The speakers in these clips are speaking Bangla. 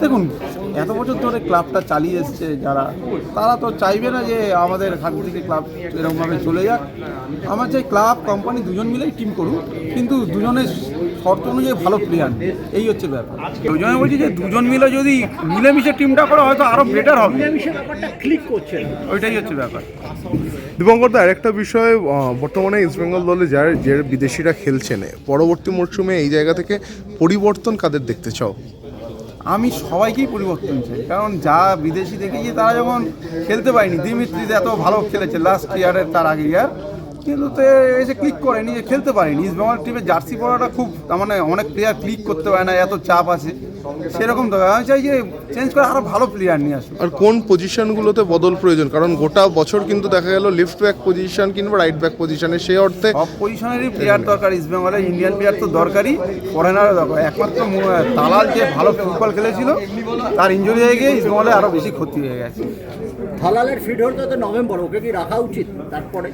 দেখুন, এত বছর ধরে ক্লাবটা চালিয়ে এসছে যারা, তারা তো চাইবে না যে আমাদের হাত থেকে ক্লাব এরকমভাবে চলে যাক। আমার চাই ক্লাব কোম্পানি দুজন মিলেই টিম করুক, কিন্তু দুজনের শর্ত অনুযায়ী ভালো প্লেয়ার, এই হচ্ছে ব্যাপার। ওই জন্য বলছি যে দুজন মিলে যদি মিলেমিশে টিমটা করে হয়তো আরও বেটার হবে, ক্লিক করছে, ওইটাই হচ্ছে ব্যাপার। দীপঙ্করদা, আরেকটা বিষয়, বর্তমানে ইস্টবেঙ্গল দলে যে বিদেশিরা খেলছেন, পরবর্তী মরশুমে এই জায়গা থেকে পরিবর্তন কাদের দেখতে চাও? আমি সবাইকেই পরিবর্তন চাই, কারণ যা বিদেশি দেখেছি তারা যখন খেলতে পারেনি, দিমিত্রি এত ভালো খেলেছে লাস্ট ইয়ারের, তার আগের ইয়ার, কিন্তু তো এসে ক্লিক করেনি, যে খেলতে পারেনি। ইস্টবেঙ্গল টিমের জার্সি পরাটা খুব, তার মানে অনেক প্লেয়ার ক্লিক করতে পারে না, এত চাপ আছে, সেরকম তো আমি চাই যে চেঞ্জ করে আরও ভালো প্লেয়ার নিয়ে আসুন। আর কোন পজিশনগুলোতে বদল প্রয়োজন? কারণ গোটা বছর কিন্তু দেখা গেল লেফট ব্যাক পজিশন কিংবা রাইট ব্যাক পজিশনে, সেই অর্থে সব পজিশনেরই প্লেয়ার দরকার ইস্টবেঙ্গলে, ইন্ডিয়ান প্লেয়ার তো দরকারই, ফরেনারও দরকার। একমাত্র তালাল যে ভালো ফুটবল খেলেছিল, তার ইঞ্জুরি হয়ে গিয়ে ইস্টবেঙ্গলে আরও বেশি ক্ষতি হয়ে গেছে। থালালের ফিট হতে তো নভেম্বর, ওকে কি রাখা উচিত? তারপরে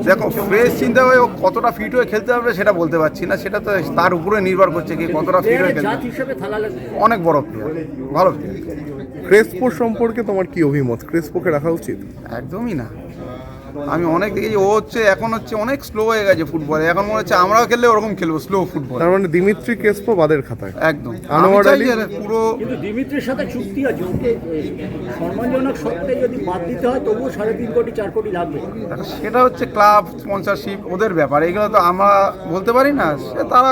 দেখো ফ্রেশ চিন্তা হয়ে ও কতটা ফিট হয়ে খেলতে পারবে সেটা বলতে পারছি না, সেটা তো তার উপরে নির্ভর করছে কি কতটা ফিট হয়ে খেলতে। জাত হিসেবে থালালের অনেক বড় প্লেয়ার, ভালো প্লেয়ার। ক্রেসপো সম্পর্কে তোমার কি অভিমত? ক্রেসপোকে রাখা উচিত? একদমই না। আমি অনেক দেখেছি ও এখন অনেক স্লো হয়ে গেছে ফুটবলে, এখন মনে হচ্ছে আমরাও খেললে ওরকম খেলবো, স্লো ফুটবল। তার মানে দিমিত্রি ক্রেসপো বাদের খাতায় একদম। আনোয়ার আলী পুরো, কিন্তু দিমিত্রির সাথে চুক্তি আছে, ওকে সম্মানজনক সত্ত্বে যদি বাদ দিতে হয় তবুও 3.5 কোটি 4 কোটি লাগবে। সেটা হচ্ছে ক্লাব স্পন্সরশিপ, ওদের ব্যাপার, এগুলো তো আমরা বলতে পারি না, সে তারা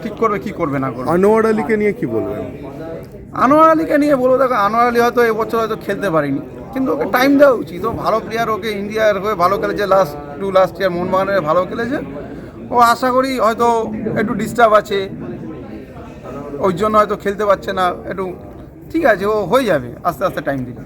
ঠিক করবে কি করবে না করবে। আনোয়ার আলীকে নিয়ে কি বলবেন? আনোয়ার আলীকে নিয়ে বলবো, দেখো আনোয়ার আলী হয়তো এবছর হয়তো খেলতে পারিনি, কিন্তু ওকে টাইম দেওয়া উচিত। ও ভালো প্লেয়ার, ওকে ইন্ডিয়ার হয়ে ভালো খেলেছে, লাস্ট ইয়ার মোহনবাগানের ভালো খেলেছে। ও আশা করি হয়তো একটু ডিস্টার্ব আছে, ওই জন্য হয়তো খেলতে পারছে না একটু, ঠিক আছে, ও হয়ে যাবে আস্তে আস্তে টাইম দিলে।